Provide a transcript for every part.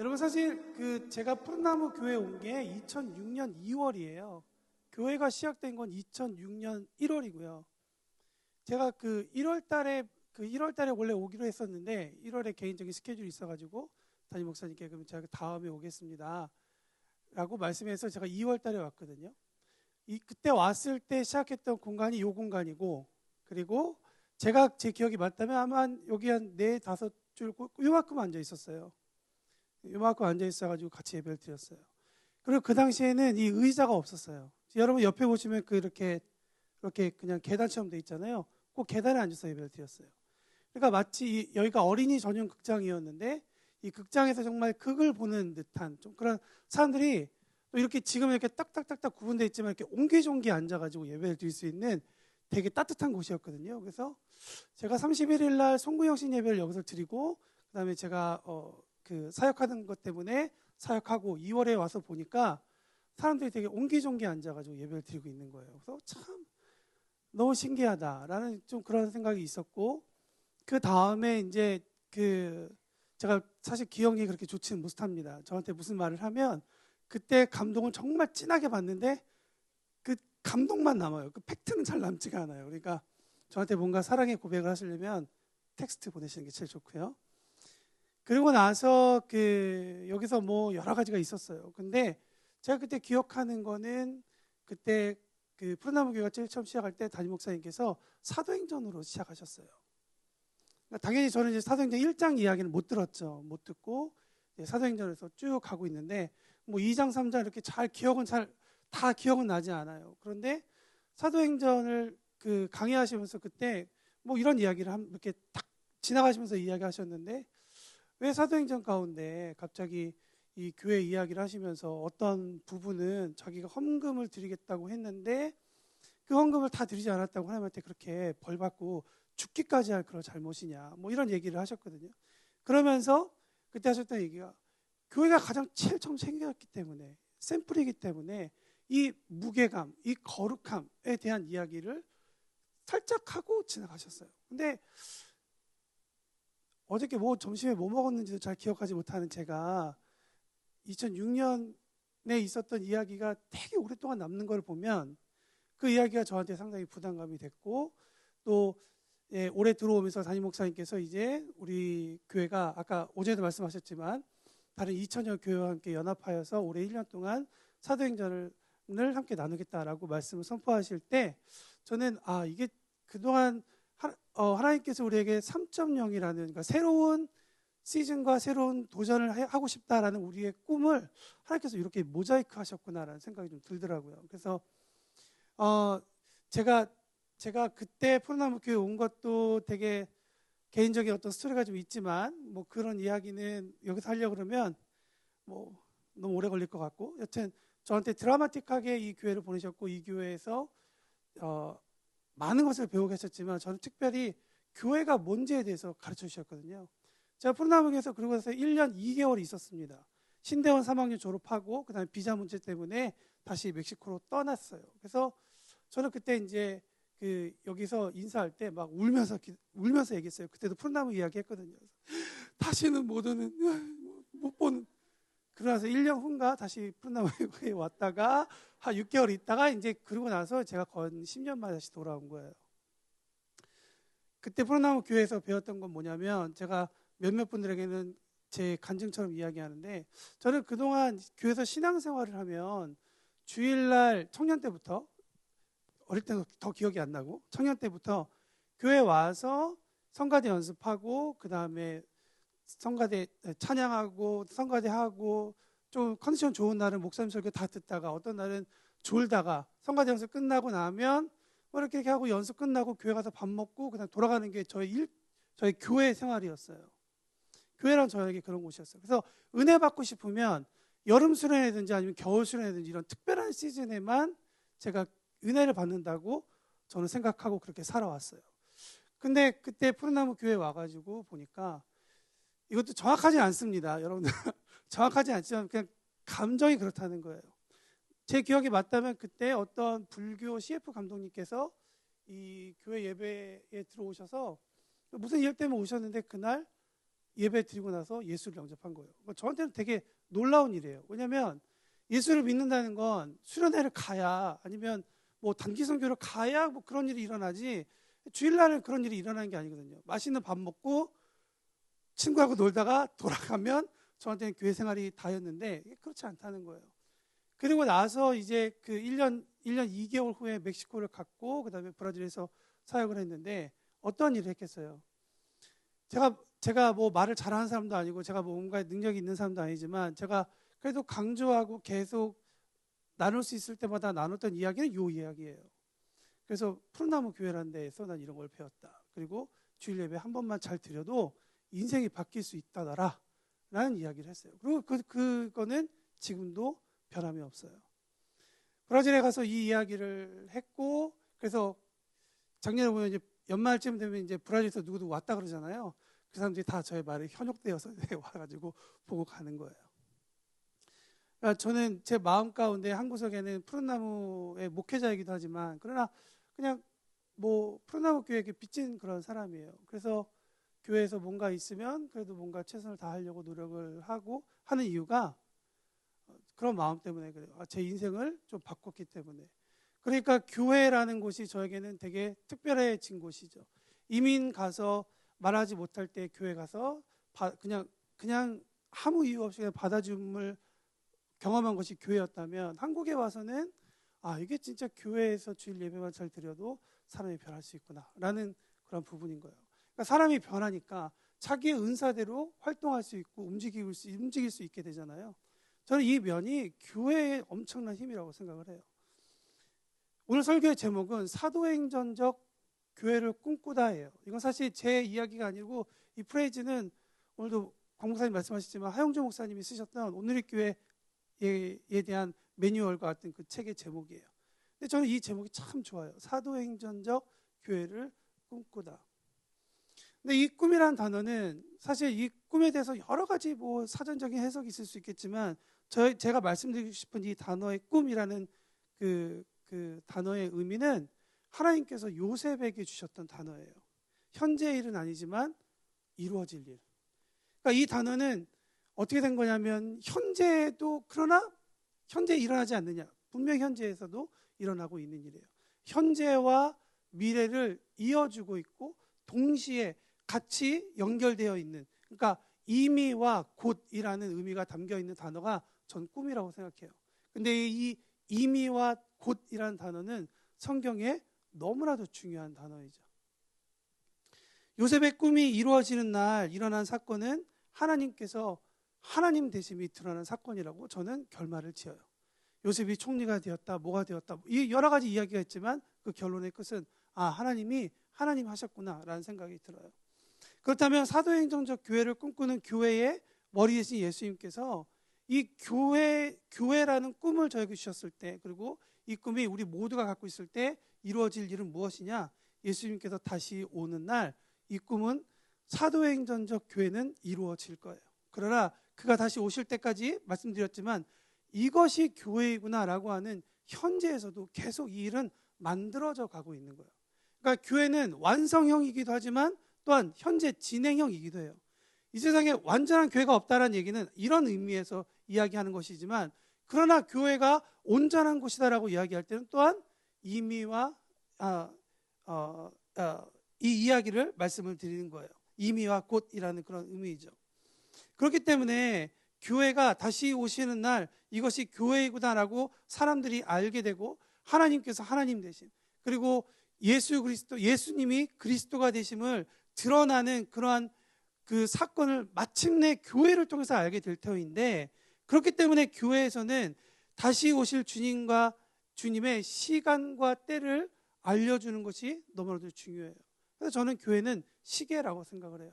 여러분 사실 제가 푸른나무 교회 온 게 2006년 2월이에요. 교회가 시작된 건 2006년 1월이고요. 제가 1월 달에 원래 오기로 했었는데 1월에 개인적인 스케줄이 있어가지고 담임 목사님께 그럼 제가 다음에 오겠습니다 라고 말씀해서 제가 2월 달에 왔거든요. 그때 왔을 때 시작했던 공간이 이 공간이고, 그리고 제가 제 기억이 맞다면 아마 여기 한 4-5줄 요만큼 앉아 있었어요. 요만큼 앉아 있어가지고 같이 예배를 드렸어요. 그리고 그 당시에는 이 의자가 없었어요. 여러분 옆에 보시면 이렇게 그냥 계단처럼 돼 있잖아요. 그 계단에 앉아서 예배를 드렸어요. 그러니까 마치 여기가 어린이 전용 극장이었는데 이 극장에서 정말 극을 보는 듯한 좀 그런 사람들이 또 이렇게 지금 이렇게 딱딱딱딱 구분되어 있지만 이렇게 옹기종기 앉아가지고 예배를 드릴 수 있는 되게 따뜻한 곳이었거든요. 그래서 제가 31일 날 송구영신 예배를 여기서 드리고, 그 다음에 제가 사역하는 것 때문에 사역하고 2월에 와서 보니까 사람들이 되게 옹기종기 앉아가지고 예배를 드리고 있는 거예요. 그래서 참 너무 신기하다라는 좀 그런 생각이 있었고, 그 다음에 이제 제가 사실 기억이 그렇게 좋지는 못합니다. 저한테 무슨 말을 하면 그때 감동을 정말 진하게 받는데 그 감동만 남아요. 그 팩트는 잘 남지가 않아요. 그러니까 저한테 뭔가 사랑의 고백을 하시려면 텍스트 보내시는 게 제일 좋고요. 그리고 나서 여기서 뭐 여러 가지가 있었어요. 근데 제가 그때 기억하는 거는 그때 푸른나무 교회가 제일 처음 시작할 때 담임 목사님께서 사도행전으로 시작하셨어요. 그러니까 당연히 저는 이제 사도행전 1장 이야기는 못 들었죠. 못 듣고 사도행전에서 쭉 가고 있는데 뭐 2장, 3장 이렇게 다 기억은 나지 않아요. 그런데 사도행전을 강의하시면서 그때 뭐 이런 이야기를 이렇게 딱 지나가시면서 이야기하셨는데, 왜 사도행전 가운데 갑자기 이 교회 이야기를 하시면서 어떤 부분은 자기가 헌금을 드리겠다고 했는데 그 헌금을 다 드리지 않았다고 하나님한테 그렇게 벌받고 죽기까지 할 그런 잘못이냐, 뭐 이런 얘기를 하셨거든요. 그러면서 그때 하셨던 얘기가 교회가 가장 제일 처음 생겼기 때문에, 샘플이기 때문에 이 무게감, 이 거룩함에 대한 이야기를 살짝 하고 지나가셨어요. 근데 어저께 점심에 뭐 먹었는지도 잘 기억하지 못하는 제가 2006년에 있었던 이야기가 되게 오랫동안 남는 걸 보면 그 이야기가 저한테 상당히 부담감이 됐고, 또 올해 들어오면서 담임 목사님께서 이제 우리 교회가 아까 오전에도 말씀하셨지만 다른 2000여 교회와 함께 연합하여서 올해 1년 동안 사도행전을 함께 나누겠다라고 말씀을 선포하실 때 저는 이게 그동안 하나님께서 우리에게 3.0이라는 그러니까 새로운 시즌과 새로운 도전을 하고 싶다라는 우리의 꿈을 하나님께서 이렇게 모자이크 하셨구나라는 생각이 좀 들더라고요. 그래서 제가 그때 푸른나무 교회 온 것도 되게 개인적인 어떤 스토리가 좀 있지만 뭐 그런 이야기는 여기서 하려고 그러면 뭐 너무 오래 걸릴 것 같고, 여튼 저한테 드라마틱하게 이 교회를 보내셨고 이 교회에서 많은 것을 배우고 계셨지만 저는 특별히 교회가 뭔지에 대해서 가르쳐 주셨거든요. 제가 푸른나무교회에서 그러고 나서 1년 2개월 있었습니다. 신대원 3학년 졸업하고 그 다음에 비자 문제 때문에 다시 멕시코로 떠났어요. 그래서 저는 그때 이제 여기서 인사할 때 막 울면서 얘기했어요. 그때도 푸른나무 이야기 했거든요. 다시는 못 보는. 그러나서 1년 후인가 다시 푸른나무에 왔다가 한 6개월 있다가 이제 그러고 나서 제가 건 10년 만에 다시 돌아온 거예요. 그때 푸른나무 교회에서 배웠던 건 뭐냐면, 제가 몇몇 분들에게는 제 간증처럼 이야기하는데, 저는 그동안 교회에서 신앙생활을 하면 주일날 청년 때부터, 어릴 때는 더 기억이 안 나고 청년 때부터 교회 와서 성가대 연습하고 그 다음에 성가대 찬양하고 성가대하고 좀 컨디션 좋은 날은 목사님 설교 다 듣다가 어떤 날은 졸다가 성가대 연습 끝나고 나면 뭐 이렇게 하고 연습 끝나고 교회 가서 밥 먹고 그다음 돌아가는 게 저희 교회 생활이었어요. 교회란 저에게 그런 곳이었어요. 그래서 은혜 받고 싶으면 여름 수련회든지 아니면 겨울 수련회든지 이런 특별한 시즌에만 제가 은혜를 받는다고 저는 생각하고 그렇게 살아왔어요. 근데 그때 푸른나무 교회 와가지고 보니까 이것도 정확하지 않습니다. 여러분들 정확하지 않지만 그냥 감정이 그렇다는 거예요. 제 기억이 맞다면 그때 어떤 불교 CF 감독님께서 이 교회 예배에 들어오셔서 무슨 일 때문에 오셨는데 그날 예배 드리고 나서 예수를 영접한 거예요. 저한테는 되게 놀라운 일이에요. 왜냐하면 예수를 믿는다는 건 수련회를 가야 아니면 뭐 단기 선교를 가야 뭐 그런 일이 일어나지 주일날에 그런 일이 일어나는 게 아니거든요. 맛있는 밥 먹고 친구하고 놀다가 돌아가면 저한테는 교회 생활이 다였는데 그렇지 않다는 거예요. 그리고 나서 이제 그 1년 2개월 후에 멕시코를 갔고 그다음에 브라질에서 사역을 했는데 어떤 일을 했겠어요? 제가 뭐 말을 잘하는 사람도 아니고 제가 뭐 뭔가 능력이 있는 사람도 아니지만 제가 그래도 강조하고 계속 나눌 수 있을 때마다 나눴던 이야기는 이 이야기예요. 그래서 푸른나무 교회라는 데에서 난 이런 걸 배웠다. 그리고 주일 예배 한 번만 잘 드려도 인생이 바뀔 수 있다더라 라는 이야기를 했어요. 그리고 그거는 지금도 변함이 없어요. 브라질에 가서 이 이야기를 했고 그래서 작년에 보면 이제 연말쯤 되면 이제 브라질에서 누구도 왔다 그러잖아요. 그 사람들이 다 저의 말에 현혹되어서 와가지고 보고 가는 거예요. 그러니까 저는 제 마음 가운데 한 구석에는 푸른나무의 목회자이기도 하지만 그러나 그냥 뭐 푸른나무 교회에 빚진 그런 사람이에요. 그래서 교회에서 뭔가 있으면 그래도 뭔가 최선을 다하려고 노력을 하고 하는 이유가 그런 마음 때문에 그래요. 제 인생을 좀 바꿨기 때문에. 그러니까 교회라는 곳이 저에게는 되게 특별해진 곳이죠. 이민 가서 말하지 못할 때 교회 가서 그냥 아무 이유 없이 받아줌을 경험한 것이 교회였다면 한국에 와서는 이게 진짜 교회에서 주일 예배만 잘 드려도 사람이 변할 수 있구나라는 그런 부분인 거예요. 그러니까 사람이 변하니까 자기의 은사대로 활동할 수 있고 움직일 수 있게 되잖아요. 저는 이 면이 교회의 엄청난 힘이라고 생각을 해요. 오늘 설교의 제목은 사도행전적 교회를 꿈꾸다예요. 이건 사실 제 이야기가 아니고 이 프레이즈는 오늘도 광 목사님 말씀하셨지만 하영조 목사님이 쓰셨던 오늘의 교회에 대한 매뉴얼과 같은 그 책의 제목이에요. 근데 저는 이 제목이 참 좋아요. 사도행전적 교회를 꿈꾸다. 근데 이 꿈이라는 단어는 사실 이 꿈에 대해서 여러 가지 뭐 사전적인 해석이 있을 수 있겠지만 제가 말씀드리고 싶은 이 단어의 꿈이라는 그 단어의 의미는 하나님께서 요셉에게 주셨던 단어예요. 현재의 일은 아니지만 이루어질 일. 그러니까 이 단어는 어떻게 된 거냐면 현재도 그러나 현재에 일어나지 않느냐. 분명 현재에서도 일어나고 있는 일이에요. 현재와 미래를 이어주고 있고 동시에 같이 연결되어 있는 그러니까 이미와 곧이라는 의미가 담겨 있는 단어가 전 꿈이라고 생각해요. 근데 이 이미와 곧이라는 단어는 성경에 너무나도 중요한 단어이죠. 요셉의 꿈이 이루어지는 날 일어난 사건은 하나님께서 하나님 되심이 드러난 사건이라고 저는 결말을 지어요. 요셉이 총리가 되었다, 뭐가 되었다, 이 여러 가지 이야기가 있지만 그 결론의 끝은 하나님이 하나님 하셨구나라는 생각이 들어요. 그렇다면 사도행전적 교회를 꿈꾸는 교회의 머리 대신 예수님께서 이 교회라는 꿈을 저에게 주셨을 때 그리고 이 꿈이 우리 모두가 갖고 있을 때 이루어질 일은 무엇이냐? 예수님께서 다시 오는 날 이 꿈은 사도행전적 교회는 이루어질 거예요. 그러나 그가 다시 오실 때까지 말씀드렸지만 이것이 교회이구나라고 하는 현재에서도 계속 이 일은 만들어져 가고 있는 거예요. 그러니까 교회는 완성형이기도 하지만 또한 현재 진행형이기도 해요. 이 세상에 완전한 교회가 없다는 얘기는 이런 의미에서 이야기하는 것이지만 그러나 교회가 온전한 곳이다라고 이야기할 때는 또한 이미와 이 이야기를 말씀을 드리는 거예요. 이미와 곧이라는 그런 의미이죠. 그렇기 때문에 교회가 다시 오시는 날 이것이 교회이구나라고 사람들이 알게 되고 하나님께서 하나님 되심 그리고 예수님이 그리스도가 되심을 드러나는 그러한 그 사건을 마침내 교회를 통해서 알게 될 터인데 그렇기 때문에 교회에서는 다시 오실 주님과 주님의 시간과 때를 알려주는 것이 너무나도 중요해요. 그래서 저는 교회는 시계라고 생각을 해요.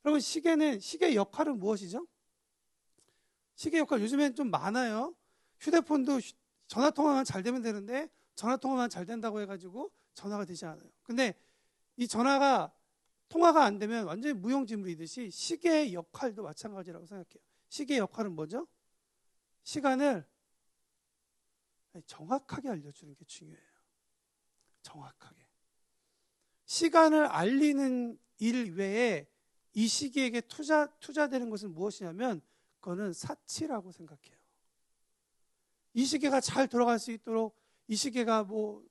여러분 시계의 역할은 무엇이죠? 시계 역할 요즘엔 좀 많아요. 휴대폰도 전화통화만 잘 되면 되는데 전화통화만 잘 된다고 해가지고 전화가 되지 않아요. 근데 이 통화가 안 되면 완전히 무용지물이듯이 시계의 역할도 마찬가지라고 생각해요. 시계의 역할은 뭐죠? 시간을 정확하게 알려주는 게 중요해요. 정확하게. 시간을 알리는 일 외에 이 시기에게 투자되는 것은 무엇이냐면 그거는 사치라고 생각해요. 이 시계가 잘 돌아갈 수 있도록 이 시계가 뭐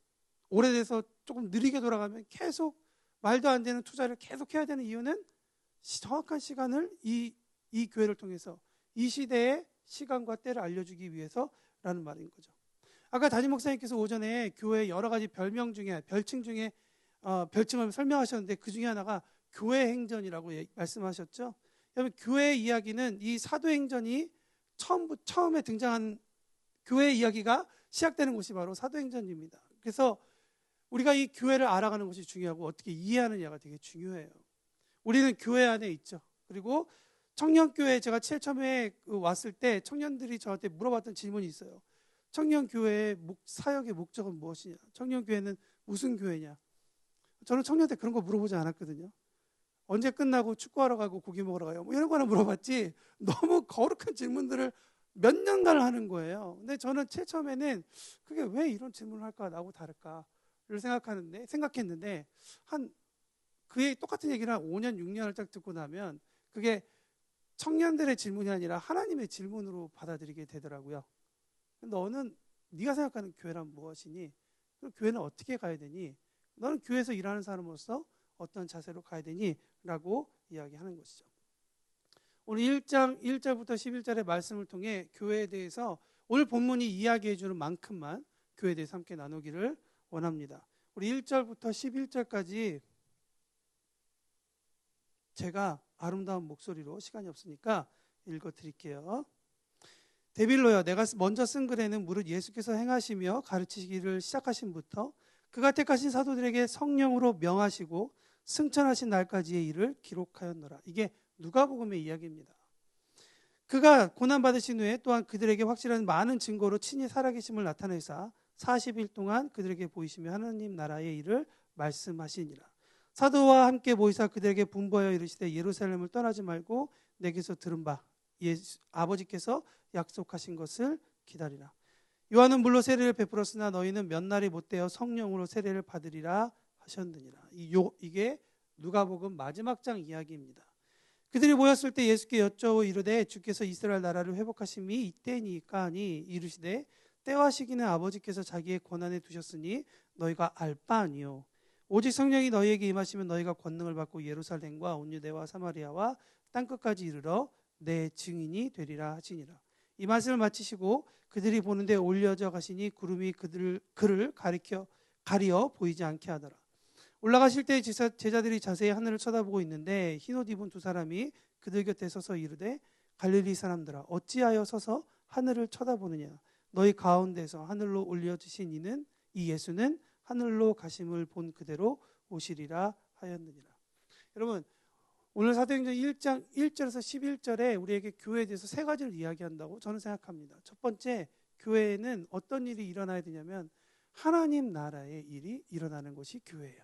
오래돼서 조금 느리게 돌아가면 계속 말도 안 되는 투자를 계속 해야 되는 이유는 정확한 시간을 이 교회를 통해서 이 시대의 시간과 때를 알려주기 위해서라는 말인 거죠. 아까 담임 목사님께서 오전에 교회 여러 가지 별칭 중에 별칭을 설명하셨는데 그 중에 하나가 교회 행전이라고 말씀하셨죠. 여러분, 교회 이야기는 이 사도행전이 처음에 등장한 교회 이야기가 시작되는 곳이 바로 사도행전입니다. 그래서 우리가 이 교회를 알아가는 것이 중요하고 어떻게 이해하느냐가 되게 중요해요. 우리는 교회 안에 있죠. 그리고 청년교회, 제가 제일 처음에 왔을 때 청년들이 저한테 물어봤던 질문이 있어요. 청년교회의 사역의 목적은 무엇이냐? 청년교회는 무슨 교회냐? 저는 청년들 그런 거 물어보지 않았거든요. 언제 끝나고 축구하러 가고 고기 먹으러 가요? 뭐 이런 거나 물어봤지 너무 거룩한 질문들을 몇 년간을 하는 거예요. 근데 저는 제일 처음에는 그게 왜 이런 질문을 할까? 나하고 다를까를 생각했는데 그의 똑같은 얘기를 한 5년, 6년을 딱 듣고 나면 그게 청년들의 질문이 아니라 하나님의 질문으로 받아들이게 되더라고요. 너는 네가 생각하는 교회란 무엇이니? 그럼 교회는 어떻게 가야 되니? 너는 교회에서 일하는 사람으로서 어떤 자세로 가야 되니? 라고 이야기하는 것이죠. 오늘 1장 1절부터 11절의 말씀을 통해 교회에 대해서 오늘 본문이 이야기해 주는 만큼만 교회에 대해서 함께 나누기를 원합니다. 우리 1절부터 11절까지 제가 아름다운 목소리로 시간이 없으니까 읽어드릴게요. 데빌로여, 내가 먼저 쓴 글에는 무릇 예수께서 행하시며 가르치기를 시작하신부터 그가 택하신 사도들에게 성령으로 명하시고 승천하신 날까지의 일을 기록하였노라. 이게 누가복음의 이야기입니다. 그가 고난받으신 후에 또한 그들에게 확실한 많은 증거로 친히 살아계심을 나타내사 40일 동안 그들에게 보이시며 하나님 나라의 일을 말씀하시니라. 사도와 함께 모이사 그들에게 분부하여 이르시되 예루살렘을 떠나지 말고 내게서 들은 바 아버지께서 약속하신 것을 기다리라. 요한은 물로 세례를 베풀었으나 너희는 몇 날이 못되어 성령으로 세례를 받으리라 하셨느니라. 이게 누가복음 마지막 장 이야기입니다. 그들이 모였을 때 예수께 여쭤 이르되 주께서 이스라엘 나라를 회복하심이 이때니까 하니 이르시되 때와 시기는 아버지께서 자기의 권한에 두셨으니 너희가 알 바 아니요 오직 성령이 너희에게 임하시면 너희가 권능을 받고 예루살렘과 온 유대와 사마리아와 땅끝까지 이르러 내 증인이 되리라 하시니라. 이 말씀을 마치시고 그들이 보는데 올려져 가시니 구름이 그를 가리어 보이지 않게 하더라. 올라가실 때 제자들이 자세히 하늘을 쳐다보고 있는데 흰옷 입은 두 사람이 그들 곁에 서서 이르되 갈릴리 사람들아 어찌하여 서서 하늘을 쳐다보느냐? 너희 가운데서 하늘로 올려지신 이 예수는 하늘로 가심을 본 그대로 오시리라 하였느니라. 여러분, 오늘 사도행전 1장 1절에서 11절에 우리에게 교회에 대해서 세 가지를 이야기한다고 저는 생각합니다. 첫 번째, 교회에는 어떤 일이 일어나야 되냐면 하나님 나라의 일이 일어나는 것이 교회예요.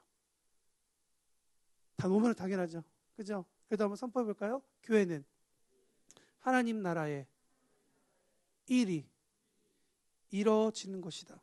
다 너무나 당연하죠. 그죠? 그래도 한번 선포해 볼까요? 교회는 하나님 나라의 일이 이루어지는 것이다.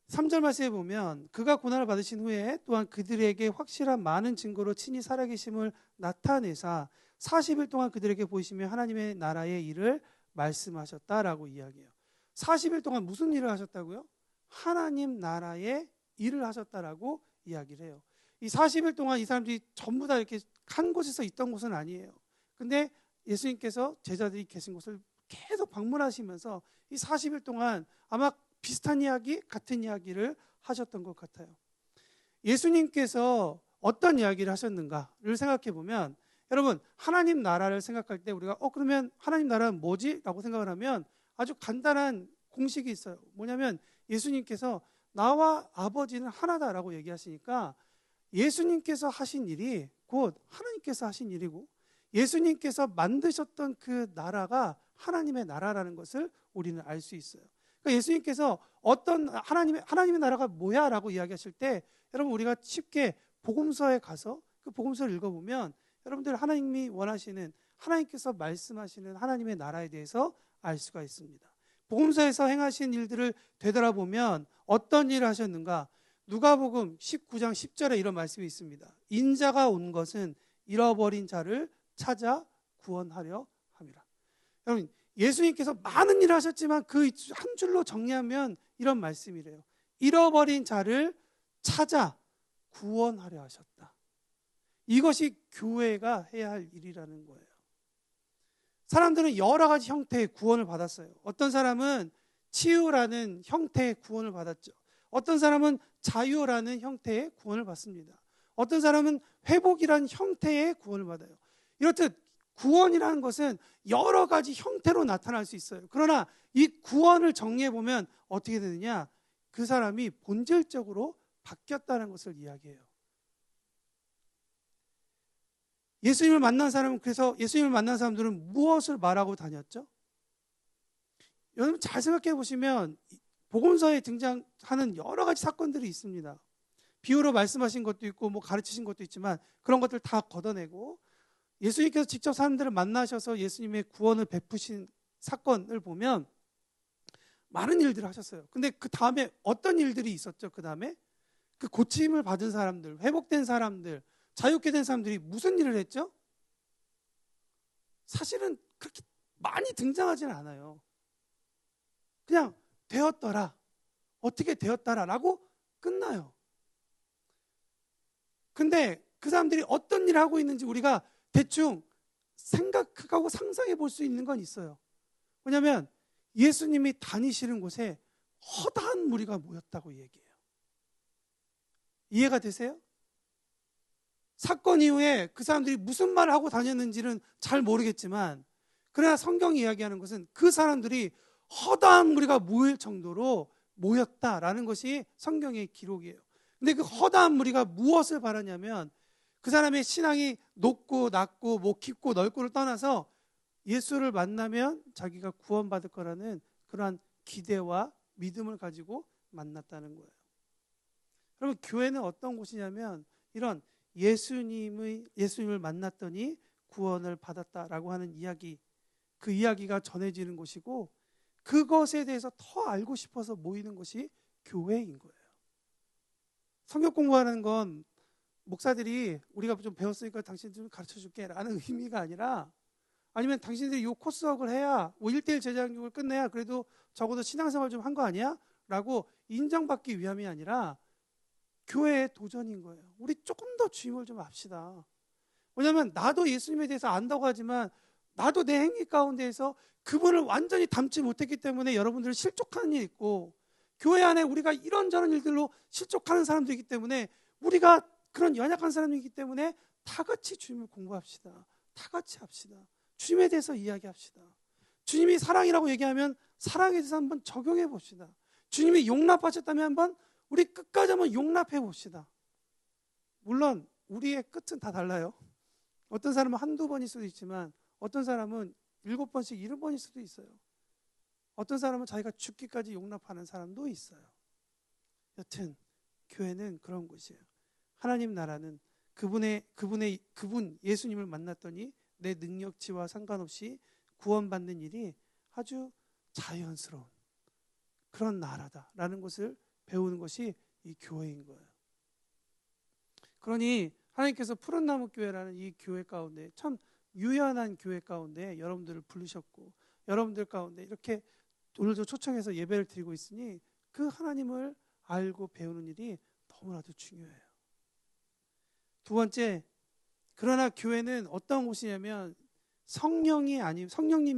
3절 말씀에 보면 그가 고난을 받으신 후에 또한 그들에게 확실한 많은 증거로 친히 살아계심을 나타내사 40일 동안 그들에게 보이시며 하나님의 나라의 일을 말씀하셨다라고 이야기해요. 40일 동안 무슨 일을 하셨다고요? 하나님 나라의 일을 하셨다라고 이야기를 해요. 이 40일 동안 이 사람들이 전부 다 이렇게 한 곳에서 있던 곳은 아니에요. 근데 예수님께서 제자들이 계신 곳을 계속 방문하시면서 이 40일 동안 아마 비슷한 이야기, 같은 이야기를 하셨던 것 같아요. 예수님께서 어떤 이야기를 하셨는가를 생각해 보면 여러분, 하나님 나라를 생각할 때 우리가 그러면 하나님 나라는 뭐지? 라고 생각을 하면 아주 간단한 공식이 있어요. 뭐냐면 예수님께서 나와 아버지는 하나다라고 얘기하시니까 예수님께서 하신 일이 곧 하나님께서 하신 일이고 예수님께서 만드셨던 그 나라가 하나님의 나라라는 것을 우리는 알 수 있어요. 그러니까 예수님께서 어떤 하나님의 나라가 뭐야? 라고 이야기하실 때 여러분 우리가 쉽게 복음서에 가서 그 복음서를 읽어보면 여러분들 하나님이 원하시는 하나님께서 말씀하시는 하나님의 나라에 대해서 알 수가 있습니다. 복음서에서 행하신 일들을 되돌아보면 어떤 일을 하셨는가? 누가복음 19장 10절에 이런 말씀이 있습니다. 인자가 온 것은 잃어버린 자를 찾아 구원하려 함이라. 여러분, 예수님께서 많은 일을 하셨지만 그 한 줄로 정리하면 이런 말씀이래요. 잃어버린 자를 찾아 구원하려 하셨다. 이것이 교회가 해야 할 일이라는 거예요. 사람들은 여러 가지 형태의 구원을 받았어요. 어떤 사람은 치유라는 형태의 구원을 받았죠. 어떤 사람은 자유라는 형태의 구원을 받습니다. 어떤 사람은 회복이라는 형태의 구원을 받아요. 이렇듯 구원이라는 것은 여러 가지 형태로 나타날 수 있어요. 그러나 이 구원을 정리해 보면 어떻게 되느냐? 그 사람이 본질적으로 바뀌었다는 것을 이야기해요. 예수님을 만난 사람은, 그래서 예수님을 만난 사람들은 무엇을 말하고 다녔죠? 여러분 잘 생각해 보시면 복음서에 등장하는 여러 가지 사건들이 있습니다. 비유로 말씀하신 것도 있고 뭐 가르치신 것도 있지만 그런 것들 다 걷어내고 예수님께서 직접 사람들을 만나셔서 예수님의 구원을 베푸신 사건을 보면 많은 일들을 하셨어요. 근데 그 다음에 어떤 일들이 있었죠? 그 다음에 그 고침을 받은 사람들, 회복된 사람들, 자유케 된 사람들이 무슨 일을 했죠? 사실은 그렇게 많이 등장하지는 않아요. 그냥 되었더라, 어떻게 되었더라라고 끝나요. 근데 그 사람들이 어떤 일을 하고 있는지 우리가 대충 생각하고 상상해 볼 수 있는 건 있어요. 왜냐하면 예수님이 다니시는 곳에 허다한 무리가 모였다고 얘기해요. 이해가 되세요? 사건 이후에 그 사람들이 무슨 말을 하고 다녔는지는 잘 모르겠지만 그러나 성경이 이야기하는 것은 그 사람들이 허다한 무리가 모일 정도로 모였다라는 것이 성경의 기록이에요. 근데 그 허다한 무리가 무엇을 바라냐면 그 사람의 신앙이 높고 낮고 뭐 깊고 넓고를 떠나서 예수를 만나면 자기가 구원받을 거라는 그러한 기대와 믿음을 가지고 만났다는 거예요. 여러분, 교회는 어떤 곳이냐면 이런 예수님을 만났더니 구원을 받았다라고 하는 이야기, 그 이야기가 전해지는 곳이고 그것에 대해서 더 알고 싶어서 모이는 것이 교회인 거예요. 성경 공부하는 건 목사들이 우리가 좀 배웠으니까 당신 좀 가르쳐 줄게 라는 의미가 아니라, 아니면 당신들이 이 코스웍을 해야 뭐 1대1 제자교육을 끝내야 그래도 적어도 신앙생활 좀 한 거 아니야? 라고 인정받기 위함이 아니라 교회의 도전인 거예요. 우리 조금 더 주임을 좀 합시다. 왜냐하면 나도 예수님에 대해서 안다고 하지만 나도 내 행위 가운데에서 그분을 완전히 닮지 못했기 때문에 여러분들 실족하는 일이 있고, 교회 안에 우리가 이런저런 일들로 실족하는 사람들이기 때문에, 우리가 그런 연약한 사람이기 때문에 다 같이 주님을 공부합시다. 다 같이 합시다. 주님에 대해서 이야기합시다. 주님이 사랑이라고 얘기하면 사랑에 대해서 한번 적용해 봅시다. 주님이 용납하셨다면 한번 우리 끝까지 한번 용납해 봅시다. 물론 우리의 끝은 다 달라요. 어떤 사람은 한두 번일 수도 있지만 어떤 사람은 7번씩 7번일 수도 있어요. 어떤 사람은 자기가 죽기까지 용납하는 사람도 있어요. 여튼 교회는 그런 곳이에요. 하나님 나라는 그분 예수님을 만났더니 내 능력치와 상관없이 구원받는 일이 아주 자연스러운 그런 나라다라는 것을 배우는 것이 이 교회인 거예요. 그러니 하나님께서 푸른 나무 교회라는 이 교회 가운데, 참 유연한 교회 가운데 여러분들을 부르셨고, 여러분들 가운데 이렇게 오늘도 초청해서 예배를 드리고 있으니 그 하나님을 알고 배우는 일이 너무나도 중요해요. 두 번째, 그러나 교회는 어떤 곳이냐면 성령님이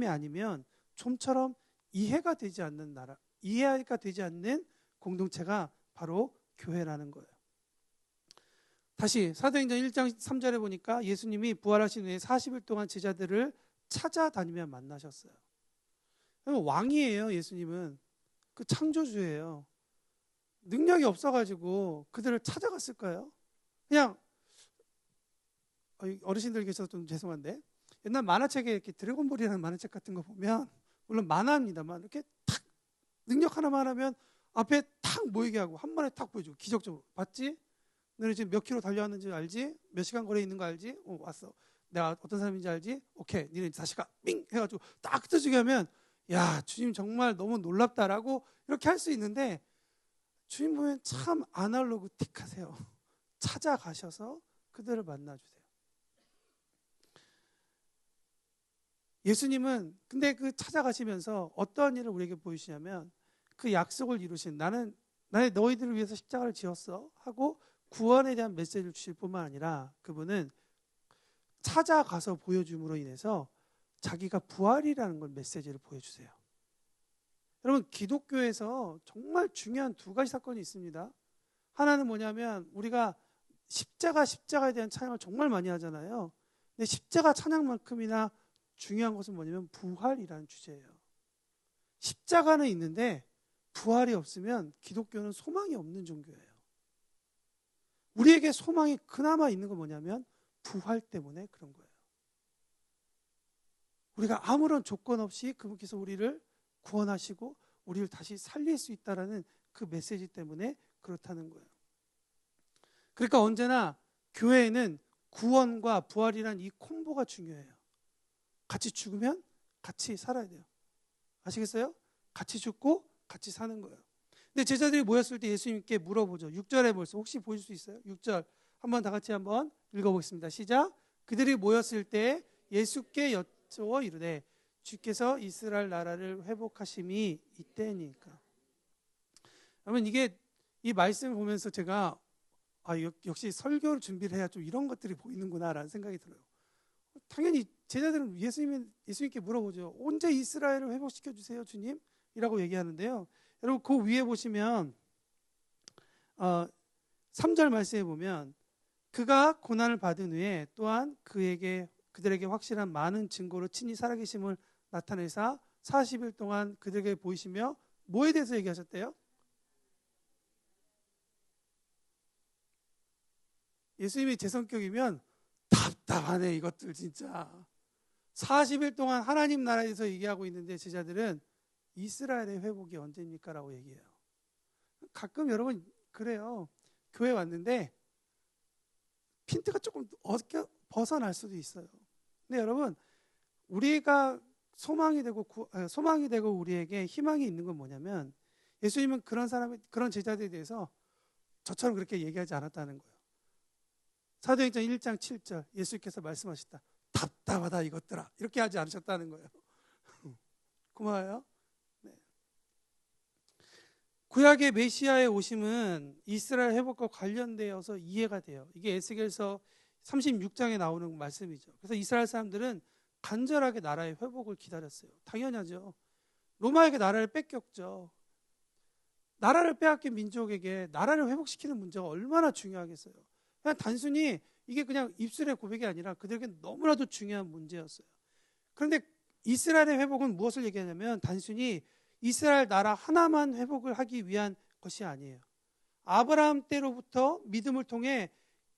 아니면 좀처럼 이해가 되지 않는 나라, 이해가 되지 않는 공동체가 바로 교회라는 거예요. 다시 사도행전 1장 3절에 보니까 예수님이 부활하신 후에 40일 동안 제자들을 찾아다니며 만나셨어요. 왕이에요. 예수님은 그 창조주예요. 능력이 없어가지고 그들을 찾아갔을까요? 그냥 어르신들 계셔서 좀 죄송한데, 옛날 만화책에 이렇게 드래곤볼이라는 만화책 같은 거 보면, 물론 만화입니다만 이렇게 탁 능력 하나만 하면 앞에 탁 모이게 하고 한 번에 탁 보여주고, 기적적으로 봤지? 너네 지금 몇 킬로 달려왔는지 알지? 몇 시간 거리에 있는 거 알지? 왔어. 내가 어떤 사람인지 알지? 오케이, 니네 다시 가. 삥 해가지고 딱 흩어지게 하면, 야, 주님 정말 너무 놀랍다라고 이렇게 할 수 있는데, 주님 보면 참 아날로그틱하세요. 찾아가셔서 그들을 만나주세요. 예수님은 근데 그 찾아가시면서 어떠한 일을 우리에게 보이시냐면 그 약속을 이루신 나는 너희들을 위해서 십자가를 지었어 하고 구원에 대한 메시지를 주실 뿐만 아니라 그분은 찾아가서 보여줌으로 인해서 자기가 부활이라는 걸 메시지를 보여주세요. 여러분 기독교에서 정말 중요한 두 가지 사건이 있습니다. 하나는 뭐냐면 우리가 십자가에 대한 찬양을 정말 많이 하잖아요. 근데 십자가 찬양만큼이나 중요한 것은 뭐냐면 부활이라는 주제예요. 십자가는 있는데 부활이 없으면 기독교는 소망이 없는 종교예요. 우리에게 소망이 그나마 있는 건 뭐냐면 부활 때문에 그런 거예요. 우리가 아무런 조건 없이 그분께서 우리를 구원하시고 우리를 다시 살릴 수 있다는 그 메시지 때문에 그렇다는 거예요. 그러니까 언제나 교회에는 구원과 부활이란 이 콤보가 중요해요. 같이 죽으면 같이 살아야 돼요. 아시겠어요? 같이 죽고 같이 사는 거예요. 근데 제자들이 모였을 때 예수님께 물어보죠. 6절에 벌써 혹시 보실 수 있어요? 6절 한번 다 같이 한번 읽어보겠습니다. 시작. 그들이 모였을 때 예수께 여쭈어 이르되 주께서 이스라엘 나라를 회복하심이 이때니까. 그러면 이게 이 말씀을 보면서 제가 역시 설교를 준비를 해야 좀 이런 것들이 보이는구나라는 생각이 들어요. 당연히 제자들은 예수님께 물어보죠. 언제 이스라엘을 회복시켜 주세요, 주님? 이라고 얘기하는데요. 여러분 그 위에 보시면 3절 말씀에 보면 그가 고난을 받은 후에 또한 그들에게 확실한 많은 증거로 친히 살아계심을 나타내사 40일 동안 그들에게 보이시며 뭐에 대해서 얘기하셨대요? 예수님이 제 성격이면 답답하네 이것들 진짜. 40일 동안 하나님 나라에서 얘기하고 있는데 제자들은 이스라엘의 회복이 언제입니까? 라고 얘기해요. 가끔 여러분 그래요. 교회 왔는데 핀트가 조금 벗어날 수도 있어요. 근데 여러분 우리가 소망이 되고 우리에게 희망이 있는 건 뭐냐면 예수님은 그런 제자들에 대해서 저처럼 그렇게 얘기하지 않았다는 거예요. 사도행전 1장 7절 예수께서 말씀하셨다. 답답하다 이것들아. 이렇게 하지 않으셨다는 거예요. 고마워요. 네. 구약의 메시아의 오심은 이스라엘 회복과 관련되어서 이해가 돼요. 이게 에스겔서 36장에 나오는 말씀이죠. 그래서 이스라엘 사람들은 간절하게 나라의 회복을 기다렸어요. 당연하죠. 로마에게 나라를 뺏겼죠. 나라를 빼앗긴 민족에게 나라를 회복시키는 문제가 얼마나 중요하겠어요. 그냥 단순히 이게 그냥 입술의 고백이 아니라 그들에게 너무나도 중요한 문제였어요. 그런데 이스라엘의 회복은 무엇을 얘기하냐면 단순히 이스라엘 나라 하나만 회복을 하기 위한 것이 아니에요. 아브라함 때로부터 믿음을 통해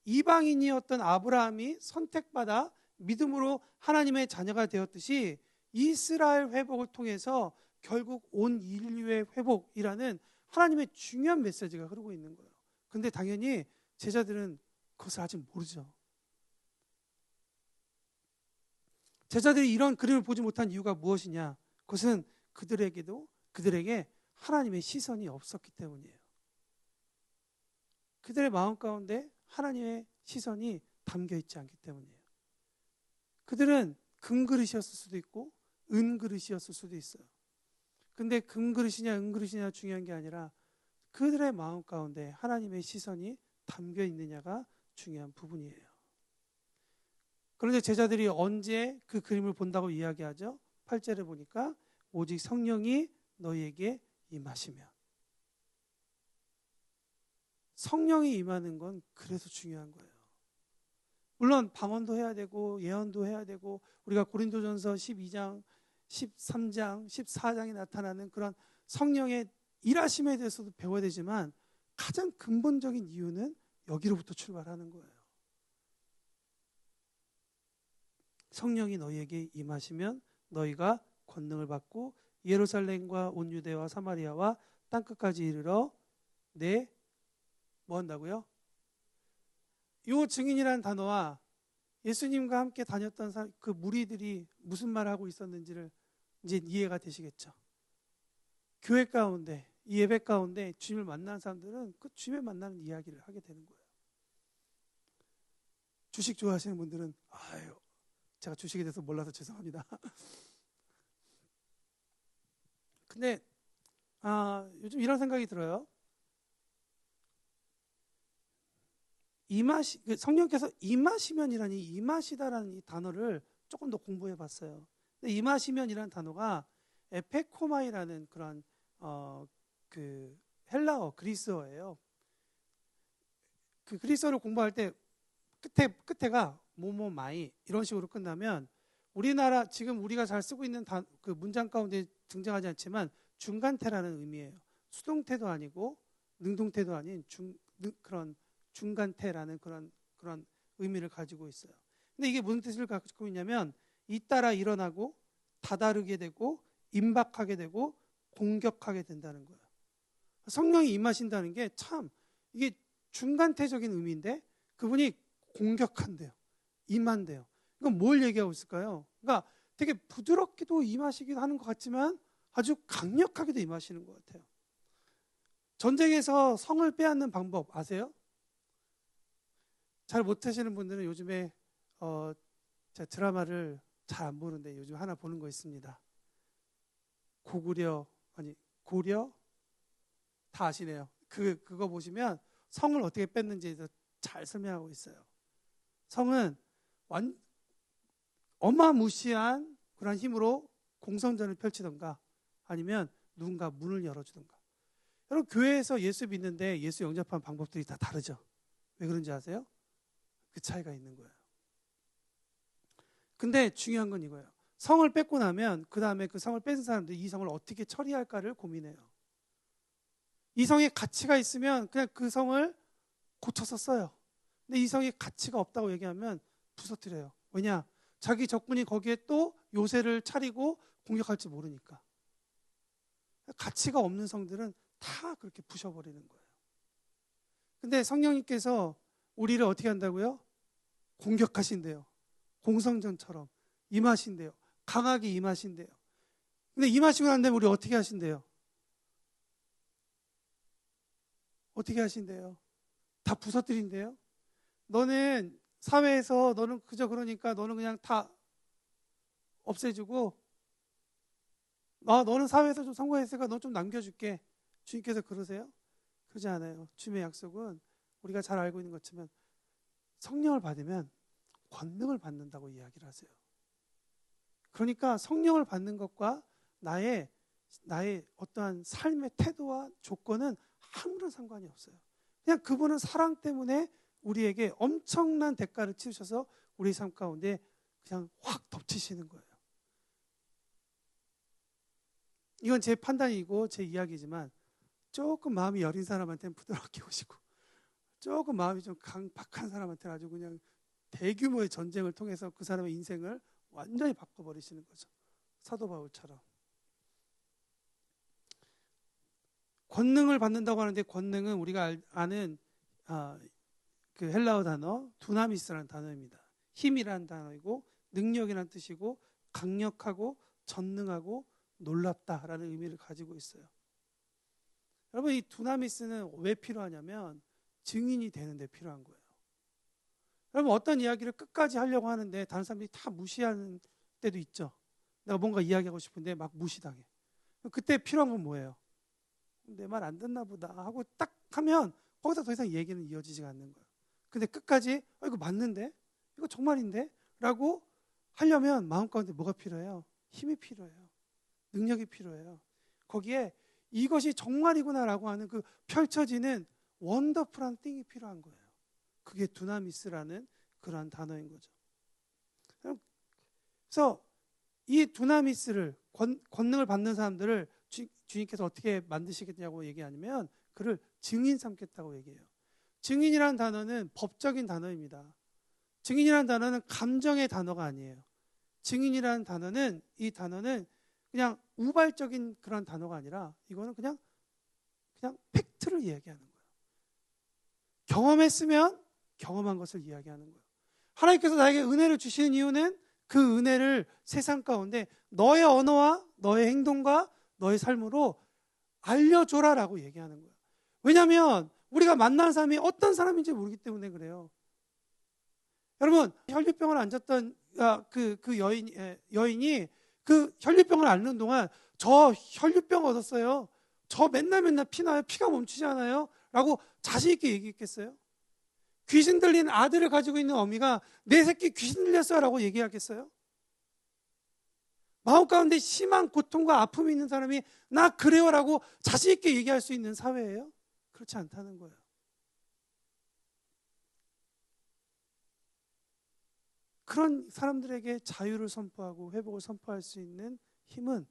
이방인이었던 아브라함이 선택받아 믿음으로 하나님의 자녀가 되었듯이 이스라엘 회복을 통해서 결국 온 인류의 회복이라는 하나님의 중요한 메시지가 흐르고 있는 거예요. 근데 당연히 제자들은 그것을 아직 모르죠. 제자들이 이런 그림을 보지 못한 이유가 무엇이냐? 그것은 그들에게 하나님의 시선이 없었기 때문이에요. 그들의 마음 가운데 하나님의 시선이 담겨 있지 않기 때문이에요. 그들은 금그릇이었을 수도 있고 은그릇이었을 수도 있어요. 근데 금그릇이냐 은그릇이냐 중요한 게 아니라 그들의 마음 가운데 하나님의 시선이 담겨 있느냐가 중요한 부분이에요. 그런데 제자들이 언제 그 그림을 본다고 이야기하죠? 8절에 보니까 오직 성령이 너희에게 임하시면. 성령이 임하는 건 그래서 중요한 거예요. 물론 방언도 해야 되고 예언도 해야 되고 우리가 고린도전서 12장, 13장, 14장에 나타나는 그런 성령의 일하심에 대해서도 배워야 되지만 가장 근본적인 이유는 여기로부터 출발하는 거예요. 성령이 너희에게 임하시면 너희가 권능을 받고 예루살렘과 온 유대와 사마리아와 땅끝까지 이르러 뭐 한다고요? 이 증인이라는 단어와 예수님과 함께 다녔던 그 무리들이 무슨 말을 하고 있었는지를 이제 이해가 되시겠죠. 교회 가운데 이 예배 가운데 주님을 만난 사람들은 그 주님을 만나는 이야기를 하게 되는 거예요. 주식 좋아하시는 분들은 제가 주식에 대해서 몰라서 죄송합니다. 근데 요즘 이런 생각이 들어요. 성령께서 임하시면이라는 임하시다라는 이 단어를 조금 더 공부해 봤어요. 근데 임하시면이라는 단어가 에페코마이라는 그런 그 헬라어 그리스어예요. 그 그리스어를 공부할 때 끝에가 뭐뭐마이 이런 식으로 끝나면 우리나라 지금 우리가 잘 쓰고 있는 그 문장 가운데 등장하지 않지만 중간태라는 의미예요. 수동태도 아니고 능동태도 아닌 그런 중간태라는 그런 의미를 가지고 있어요. 근데 이게 무슨 뜻을 가지고 있냐면 잇따라 일어나고 다다르게 되고 임박하게 되고 공격하게 된다는 거예요. 성령이 임하신다는 게 참 이게 중간태적인 의미인데 그분이 공격한대요. 임한대요. 이건 뭘 얘기하고 있을까요? 그러니까 되게 부드럽게도 임하시기도 하는 것 같지만 아주 강력하게도 임하시는 것 같아요. 전쟁에서 성을 빼앗는 방법 아세요? 잘 못하시는 분들은 요즘에 제가 드라마를 잘 안 보는데 요즘 하나 보는 거 있습니다. 고려 다 아시네요. 그거 보시면 성을 어떻게 뺐는지에 대해서 잘 설명하고 있어요. 성은 어마무시한 그런 힘으로 공성전을 펼치던가 아니면 누군가 문을 열어주던가. 여러분 교회에서 예수 믿는데 예수 영접하는 방법들이 다 다르죠. 왜 그런지 아세요? 그 차이가 있는 거예요. 근데 중요한 건 이거예요. 성을 뺏고 나면 그 다음에 그 성을 뺏은 사람들이 이 성을 어떻게 처리할까를 고민해요. 이 성에 가치가 있으면 그냥 그 성을 고쳐서 써요. 근데 이 성에 가치가 없다고 얘기하면 부서뜨려요. 왜냐? 자기 적군이 거기에 또 요새를 차리고 공격할지 모르니까. 가치가 없는 성들은 다 그렇게 부셔버리는 거예요. 근데 성령님께서 우리를 어떻게 한다고요? 공격하신대요. 공성전처럼 임하신대요. 강하게 임하신대요. 근데 임하시고 난 다음에 우리 어떻게 하신대요? 어떻게 하신대요? 다 부서뜨린대요. 너는 사회에서 너는 그저 그러니까 너는 그냥 다 없애주고 너는 사회에서 좀 성공했으니까 너 좀 남겨줄게. 주님께서 그러세요? 그러지 않아요. 주님의 약속은 우리가 잘 알고 있는 것처럼 성령을 받으면 권능을 받는다고 이야기를 하세요. 그러니까 성령을 받는 것과 나의 어떠한 삶의 태도와 조건은 아무런 상관이 없어요. 그냥 그분은 사랑 때문에 우리에게 엄청난 대가를 치르셔서 우리 삶 가운데 그냥 확 덮치시는 거예요. 이건 제 판단이고 제 이야기지만 조금 마음이 여린 사람한테는 부드럽게 오시고 조금 마음이 좀 강박한 사람한테는 아주 그냥 대규모의 전쟁을 통해서 그 사람의 인생을 완전히 바꿔버리시는 거죠. 사도 바울처럼. 권능을 받는다고 하는데 권능은 우리가 아는 그 헬라어 단어 두나미스라는 단어입니다. 힘이라는 단어이고 능력이라는 뜻이고 강력하고 전능하고 놀랍다라는 의미를 가지고 있어요. 여러분 이 두나미스는 왜 필요하냐면 증인이 되는데 필요한 거예요. 여러분 어떤 이야기를 끝까지 하려고 하는데 다른 사람들이 다 무시하는 때도 있죠. 내가 뭔가 이야기하고 싶은데 막 무시당해. 그때 필요한 건 뭐예요? 내 말 안 듣나 보다 하고 딱 하면 거기서 더 이상 얘기는 이어지지가 않는 거예요. 근데 끝까지 이거 맞는데? 이거 정말인데? 라고 하려면 마음 가운데 뭐가 필요해요? 힘이 필요해요. 능력이 필요해요. 거기에 이것이 정말이구나라고 하는 그 펼쳐지는 원더풀한 띵이 필요한 거예요. 그게 두나미스라는 그러한 단어인 거죠. 그래서 이 두나미스를 권능을 받는 사람들을 주님께서 어떻게 만드시겠냐고 얘기하냐면 그를 증인 삼겠다고 얘기해요. 증인이라는 단어는 법적인 단어입니다. 증인이라는 단어는 감정의 단어가 아니에요. 증인이라는 단어는 이 단어는 그냥 우발적인 그런 단어가 아니라 이거는 그냥 팩트를 이야기하는 거예요. 경험했으면 경험한 것을 이야기하는 거예요. 하나님께서 나에게 은혜를 주시는 이유는 그 은혜를 세상 가운데 너의 언어와 너의 행동과 너의 삶으로 알려줘라라고 얘기하는 거예요. 왜냐하면 우리가 만나는 사람이 어떤 사람인지 모르기 때문에 그래요. 여러분, 혈류병을 앓았던 여인이 그 혈류병을 앓는 동안 저 혈류병 얻었어요. 저 맨날 피나요. 피가 멈추지 않아요. 라고 자신 있게 얘기했겠어요? 귀신 들린 아들을 가지고 있는 어미가 내 새끼 귀신 들렸어 라고 얘기하겠어요? 마음 가운데 심한 고통과 아픔이 있는 사람이 나 그래요 라고 자신 있게 얘기할 수 있는 사회예요? 그렇지 않다는 거예요. 그런 사람들에게 자유를 선포하고 회복을 선포할 수 있는 힘은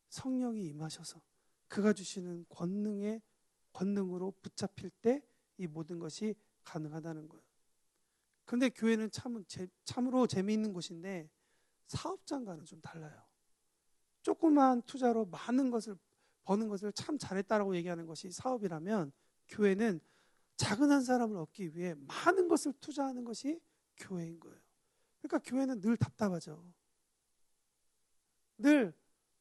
성령이 임하셔서 그가 주시는 권능으로 붙잡힐 때 이 모든 것이 가능하다는 거예요. 그런데 교회는 참으로 재미있는 곳인데 사업장과는 좀 달라요. 조그만 투자로 많은 것을 버는 것을 참 잘했다라고 얘기하는 것이 사업이라면, 교회는 작은 한 사람을 얻기 위해 많은 것을 투자하는 것이 교회인 거예요. 그러니까 교회는 늘 답답하죠. 늘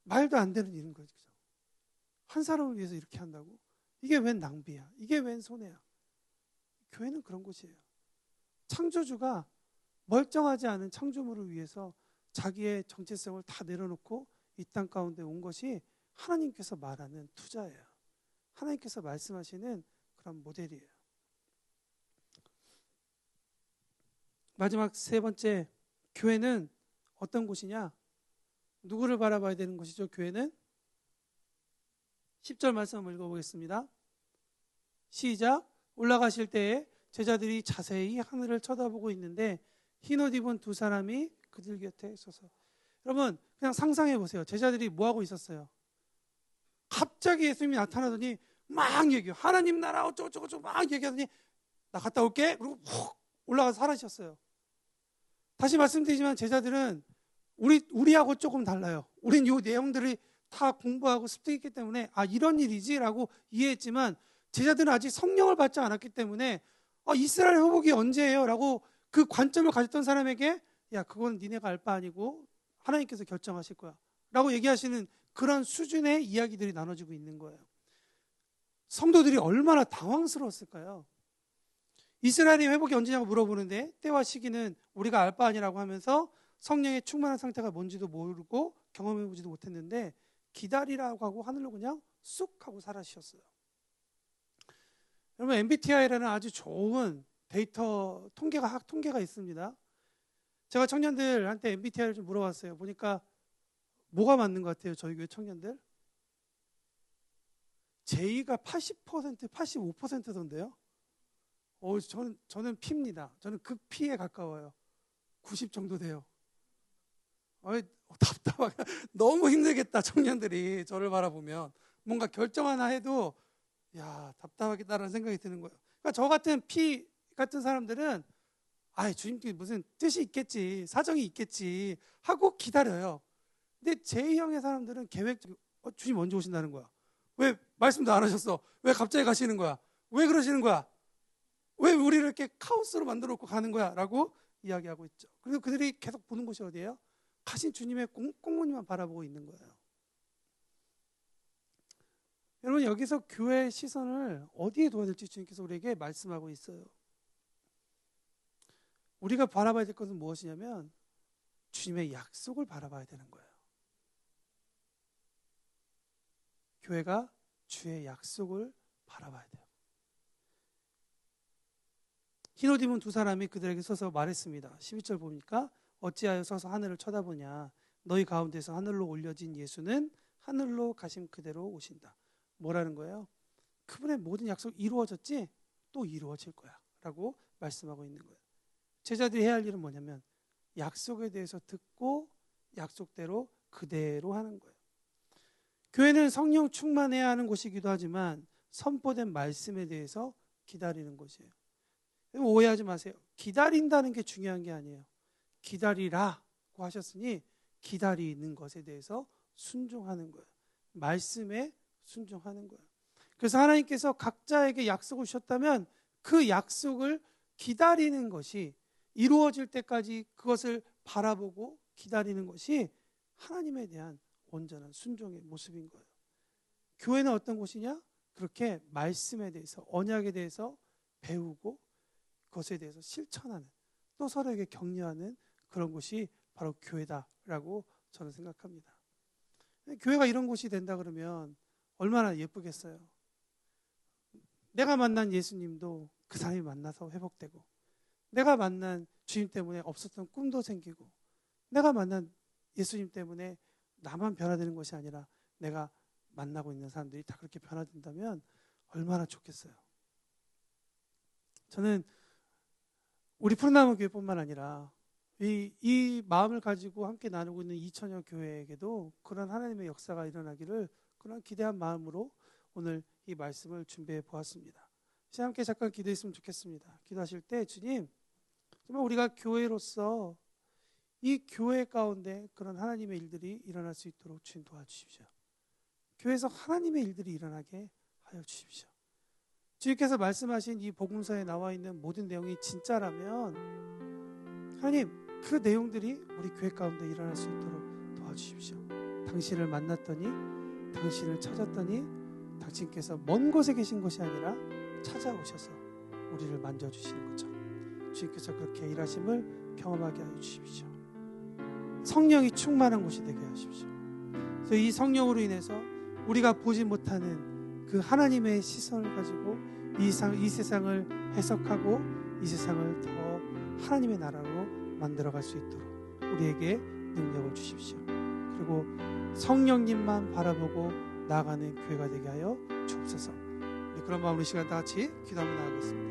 말도 안 되는 일인 거죠. 한 사람을 위해서 이렇게 한다고? 이게 웬 낭비야? 이게 웬 손해야? 교회는 그런 곳이에요. 창조주가 멀쩡하지 않은 창조물을 위해서 자기의 정체성을 다 내려놓고 이 땅 가운데 온 것이 하나님께서 말하는 투자예요. 하나님께서 말씀하시는 그런 모델이에요. 마지막 세 번째, 교회는 어떤 곳이냐? 누구를 바라봐야 되는 것이죠? 교회는 10절 말씀 한번 읽어보겠습니다. 시작. 올라가실 때에 제자들이 자세히 하늘을 쳐다보고 있는데 흰옷 입은 두 사람이 그들 곁에 서서. 여러분, 그냥 상상해 보세요. 제자들이 뭐 하고 있었어요? 갑자기 예수님이 나타나더니 막 얘기해요. 하나님 나라 어쩌고저쩌고 막 얘기하더니 나 갔다 올게. 그리고 훅 올라가서 사라지셨어요. 다시 말씀드리지만 제자들은 우리하고 조금 달라요. 우린 이 내용들이 다 공부하고 습득했기 때문에 이런 일이지라고 이해했지만, 제자들은 아직 성령을 받지 않았기 때문에 이스라엘 회복이 언제예요? 라고 그 관점을 가졌던 사람에게 야, 그건 니네가 알 바 아니고 하나님께서 결정하실 거야 라고 얘기하시는 그런 수준의 이야기들이 나눠지고 있는 거예요. 성도들이 얼마나 당황스러웠을까요? 이스라엘의 회복이 언제냐고 물어보는데 때와 시기는 우리가 알 바 아니라고 하면서 성령의 충만한 상태가 뭔지도 모르고 경험해보지도 못했는데 기다리라고 하고 하늘로 그냥 쑥 하고 사라지셨어요. 여러분, MBTI라는 아주 좋은 데이터 통계가 있습니다. 제가 청년들한테 MBTI를 좀 물어봤어요. 보니까 뭐가 맞는 것 같아요? 저희 교회 청년들 J가 80%, 85%던데요. 저는 P입니다. 저는 극 P에 가까워요. 90 정도 돼요. 답답하게 너무 힘들겠다. 청년들이 저를 바라보면 뭔가 결정 하나 해도 답답하겠다라는 생각이 드는 거예요. 그러니까 저 같은 P 같은 사람들은 주님께 무슨 뜻이 있겠지, 사정이 있겠지 하고 기다려요. 근데 J형의 사람들은 계획적으로 주님 언제 오신다는 거야? 왜 말씀도 안 하셨어? 왜 갑자기 가시는 거야? 왜 그러시는 거야? 왜 우리를 이렇게 카오스로 만들어 놓고 가는 거야? 라고 이야기하고 있죠. 그래서 그들이 계속 보는 곳이 어디예요? 가신 주님의 꽁무니만 바라보고 있는 거예요. 여러분, 여기서 교회의 시선을 어디에 둬야 될지 주님께서 우리에게 말씀하고 있어요. 우리가 바라봐야 될 것은 무엇이냐면 주님의 약속을 바라봐야 되는 거예요. 교회가 주의 약속을 바라봐야 돼요. 흰옷 입은 두 사람이 그들에게 서서 말했습니다. 12절 보니까 어찌하여 서서 하늘을 쳐다보냐? 너희 가운데서 하늘로 올려진 예수는 하늘로 가심 그대로 오신다. 뭐라는 거예요? 그분의 모든 약속이 이루어졌지? 또 이루어질 거야 라고 말씀하고 있는 거예요. 제자들이 해야 할 일은 뭐냐면 약속에 대해서 듣고 약속대로 그대로 하는 거예요. 교회는 성령 충만해야 하는 곳이기도 하지만 선포된 말씀에 대해서 기다리는 곳이에요. 오해하지 마세요. 기다린다는 게 중요한 게 아니에요. 기다리라고 하셨으니 기다리는 것에 대해서 순종하는 거예요. 말씀에 순종하는 거예요. 그래서 하나님께서 각자에게 약속을 주셨다면 그 약속을 기다리는 것이, 이루어질 때까지 그것을 바라보고 기다리는 것이 하나님에 대한 온전한 순종의 모습인 거예요. 교회는 어떤 곳이냐? 그렇게 말씀에 대해서, 언약에 대해서 배우고 그것에 대해서 실천하는, 또 서로에게 격려하는 그런 곳이 바로 교회다라고 저는 생각합니다. 교회가 이런 곳이 된다 그러면 얼마나 예쁘겠어요. 내가 만난 예수님도 그 사람이 만나서 회복되고, 내가 만난 주님 때문에 없었던 꿈도 생기고, 내가 만난 예수님 때문에 나만 변화되는 것이 아니라 내가 만나고 있는 사람들이 다 그렇게 변화된다면 얼마나 좋겠어요. 저는 우리 푸른나무 교회뿐만 아니라 이 마음을 가지고 함께 나누고 있는 2000여 교회에게도 그런 하나님의 역사가 일어나기를 그런 기대한 마음으로 오늘 이 말씀을 준비해 보았습니다. 이제 함께 잠깐 기도했으면 좋겠습니다. 기도하실 때 주님, 정말 우리가 교회로서 이 교회 가운데 그런 하나님의 일들이 일어날 수 있도록 주님 도와주십시오. 교회에서 하나님의 일들이 일어나게 하여 주십시오. 주님께서 말씀하신 이 복음서에 나와 있는 모든 내용이 진짜라면 하나님, 그 내용들이 우리 교회 가운데 일어날 수 있도록 도와주십시오. 당신을 만났더니, 당신을 찾았더니 당신께서 먼 곳에 계신 것이 아니라 찾아오셔서 우리를 만져주시는 것처럼 주님께서 그렇게 일하심을 경험하게 하여 주십시오. 성령이 충만한 곳이 되게 하십시오. 그래서 이 성령으로 인해서 우리가 보지 못하는 그 하나님의 시선을 가지고 이 세상을 해석하고 이 세상을 더 하나님의 나라로 만들어갈 수 있도록 우리에게 능력을 주십시오. 그리고 성령님만 바라보고 나아가는 교회가 되게 하여 주옵소서. 그런 마음으로 이 시간 다 같이 기도 한번 나가겠습니다.